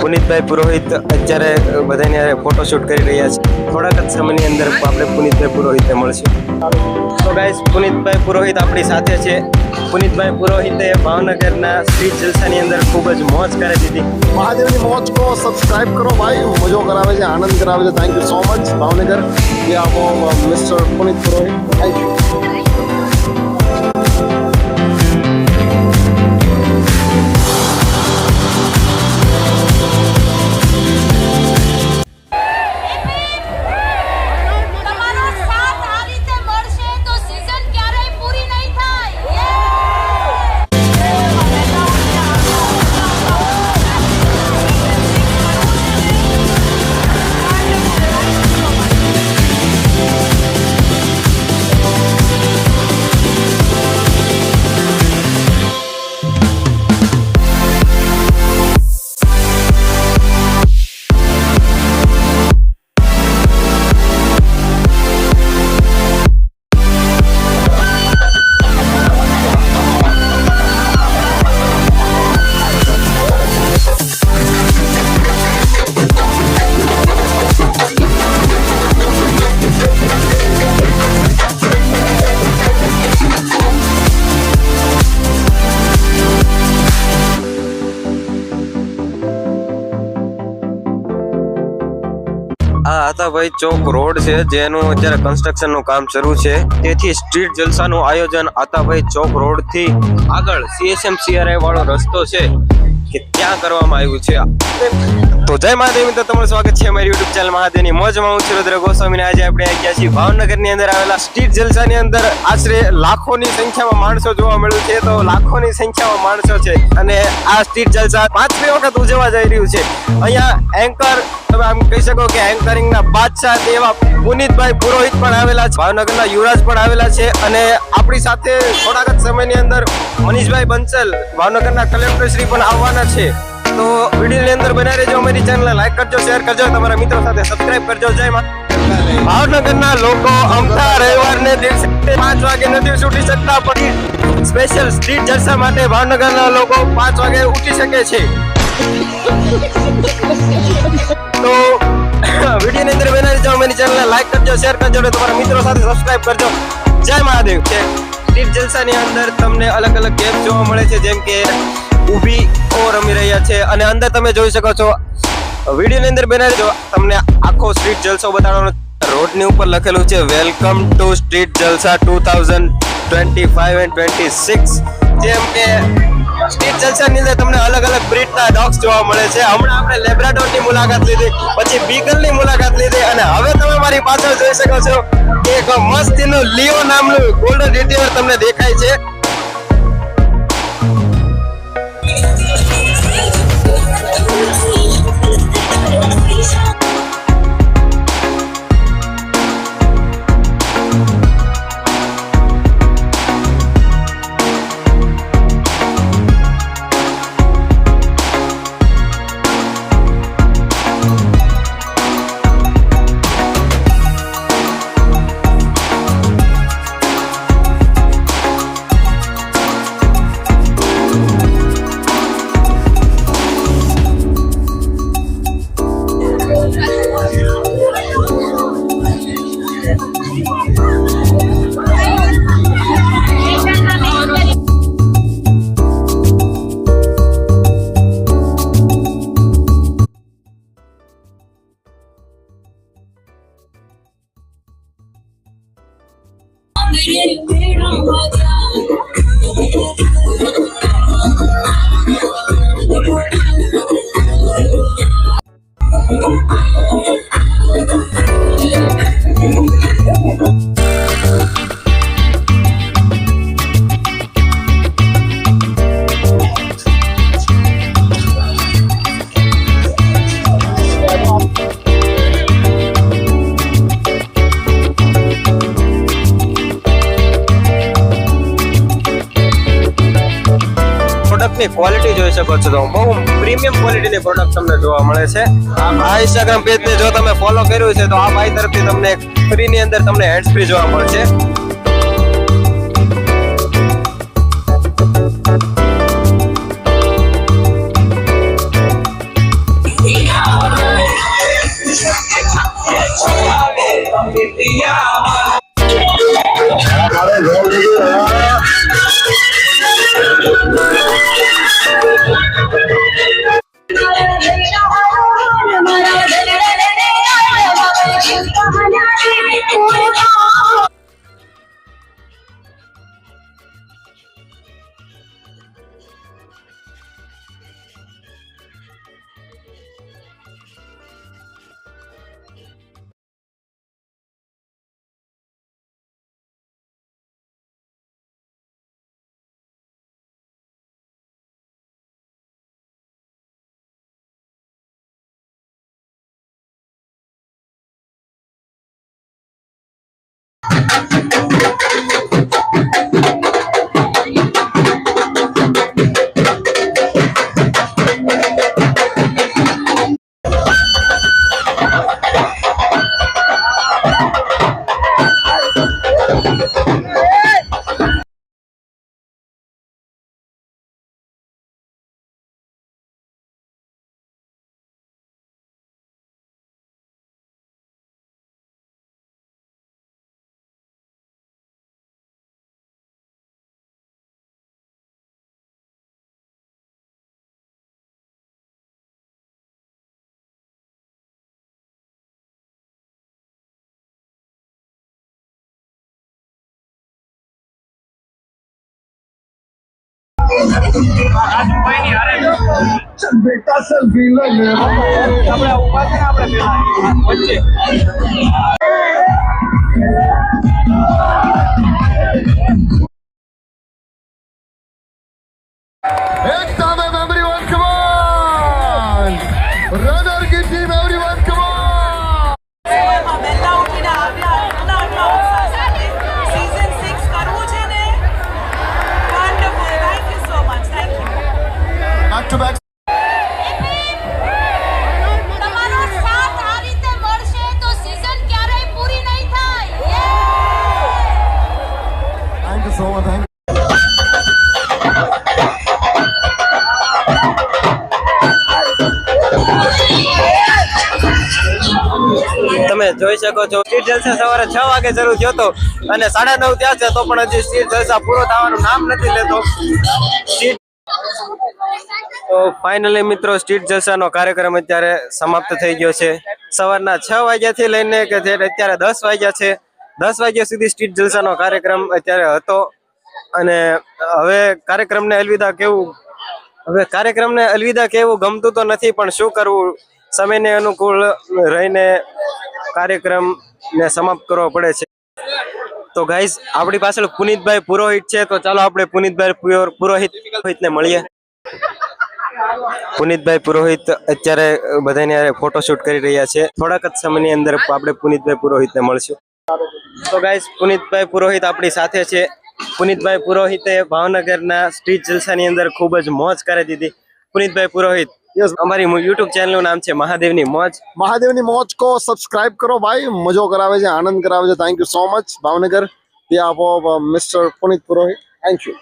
પુનિતભાઈ પુરોહિત અત્યારે બધાની ફોટોશૂટ કરી રહ્યા છે. થોડાક જ સમયની અંદર આપણે પુનિતભાઈ પુરોહિતને મળશું. તો ગાઈસ, પુનિતભાઈ પુરોહિત આપણી સાથે છે. પુનિતભાઈ પુરોહિતે ભાવનગરના સ્ટ્રીટ જલસાની અંદર ખૂબ જ મોજ કરી દીધી. મહાદેવની મોજ કો સબસ્ક્રાઇબ કરો ભાઈ, મજો કરાવે છે, આનંદ કરાવે છે. Thank you so much Bhavnagar. ये आपको mister Puneet Purohit, thank you. આ હતાભાઈ ચોક રોડ છે, જેનું અત્યારે કન્સ્ટ્રક્શન નું કામ શરૂ છે. તેથી સ્ટ્રીટ જલસાનું આયોજન હતાભાઈ ચોક રોડ થી આગળ CSMCRI વાળો રસ્તો છે કે ત્યાં કરવામાં આવ્યું છે. તો જય મહાદેવ મિત્રો, તમારું સ્વાગત છે અમારી YouTube ચેનલ મહાદેવની મોજમાં. હું છું રુદ્ર ગોસ્વામી. આજે આપણે આવી ગયા છીએ ભાવનગરની અંદર આવેલા સ્ટ્રીટ જલસાની અંદર. આશરે લાખોની સંખ્યામાં માણસો જોવા મળ્યું છે. તો લાખોની સંખ્યામાં માણસો છે અને આ સ્ટ્રીટ જલસા 5મી વખત ઉજવવા જઈ રહ્યું છે. અહીંયા એન્કર, તમે આમ કહી શકો કે એન્કરિંગના બાદશાહ એવા પુનિતભાઈ પુરોહિત પણ આવેલા છે, ભાવનગરના યુવરાજ પણ આવેલા છે અને આપણી સાથે થોડાક જ સમયની અંદર મનીષભાઈ બંસલ ભાવનગરના કલેક્ટર શ્રી પણ આવવાના છે. તો વિડીયોની અંદર બના રહેજો. અમારી ચેનલને લાઈક કરજો, શેર કરજો, તમારા મિત્રો સાથે સબસ્ક્રાઇબ કરજો. જય મા. ભાવનગરના લોકો અમથા રવિવારને દિવસે 5 વાગે નથી ઉઠી શકતા, પણ સ્પેશિયલ સ્ટ્રીટ જલસા માટે ભાવનગરના લોકો 5 વાગે ઉઠી શકે છે. તો વિડીયોની અંદર બના રહેજો. અમારી ચેનલને લાઈક કરજો, શેર કરજો અને તમારા મિત્રો સાથે સબસ્ક્રાઇબ કરજો. જય મહાદેવ. સ્ટ્રીટ જલસાની અંદર તમને અલગ અલગ ગેમ જોવા મળે છે, જેમ કે ઊભી રમી રહ્યા છે અને અંદર તમે જોઈ શકો છો. વિડીયોની અંદર બના રહેજો. તમને આખો સ્ટ્રીટ જલસો બતાવવાનો. રોડની ઉપર લખેલું છે વેલકમ ટુ સ્ટ્રીટ જલસા 2025 and 26. જેમ કે સ્ટ્રીટ જલસાની અંદર તમને અલગ અલગ બ્રીડના ડોગ્સ જોવા મળે છે. હમણાં આપણે લેબ્રાડોરની મુલાકાત લીધી, પછી બીગલની મુલાકાત લીધી અને હવે તમે મારી પાછળ જોઈ શકો છો કે એક મસ્તીનું લિયો નામનું ગોલ્ડન રિટ્રીવર તમને દેખાય છે. પ્રોડક્ટની ક્વોલિટી જોઈ શકો છો. તો બહુ પ્રીમિયમ ક્વોલિટીની પ્રોડક્ટ તમને જોવા મળે છે. આ ઇન્સ્ટાગ્રામ પેજને જો તમે ફોલો કર્યું છે તો આ ભાઈ તરફથી તમને ફ્રીની અંદર તમને હેન્ડ્સ ફ્રી જોવા મળશે. બેટા સેલ્ફી લઈને આપણે ઉભા છે ને આપણે પેલા વચ્ચે એક time everyone come on runner की team everyone come on વહેલા ઉઠીને આવ્યા આટલા ઉત્સાહ સાથે સીઝન 6 કરવું છે ને wonderful thank you so much thank you back to back તમારો સાથ આ રીતે મળશે તો સીઝન ક્યારેય પૂરી નહીં થાય thank you so much તમે જોઈ શકો છો સ્ટ્રીટ જલસા સવારે 6 વાગે શરૂ થયો હતો અને 9:30 થયા છે તો પણ હજી સ્ટ્રીટ જલસા પૂરો થવાનું નામ નથી લેતો. તો ફાઇનલી મિત્રો સ્ટ્રીટ જલસાનો કાર્યક્રમ અત્યારે સમાપ્ત થઈ ગયો છે. સવારના 6 વાગ્યાથી લઈને કે જે અત્યારે 10 વાગ્યા છે, 10 વાગ્યા સુધી સ્ટ્રીટ જલસાનો કાર્યક્રમ અત્યારે હતો અને હવે કાર્યક્રમને અલવિદા કહેવું ગમતું તો નથી પણ શું કરવું, સમયને અનુકૂળ રહીને કાર્યક્રમને સમાપ્ત કરવો પડે છે. તો ગાઈઝ આપણી પાછળ પુનિતભાઈ પુરોહિત છે, તો ચાલો આપણે પુનિતભાઈ પુરોહિતને મળીએ. પુનિતભાઈ પુરોહિત અત્યારે બધાને ફોટોશૂટ કરી રહ્યા છે. થોડાક જ સમયની અંદર આપણે પુનિતભાઈ પુરોહિતને મળશું. તો ગાઈઝ પુનિતભાઈ પુરોહિત આપણી સાથે છે. પુનિતભાઈ પુરોહિતે ભાવનગરના સ્ટ્રીટ જલસાની અંદર ખૂબ જ મોજ કરી દીધી. પુનિતભાઈ પુરોહિત, અમારી યુટ્યુબ ચેનલનું નામ છે મહાદેવની મોજ. મહાદેવની મોજ કો સબસ્ક્રાઇબ કરો ભાઈ, મજો કરાવે છે, આનંદ કરાવે છે. Thank you so much Bhavnagar. ये आप mister Puneet Purohit, thank you.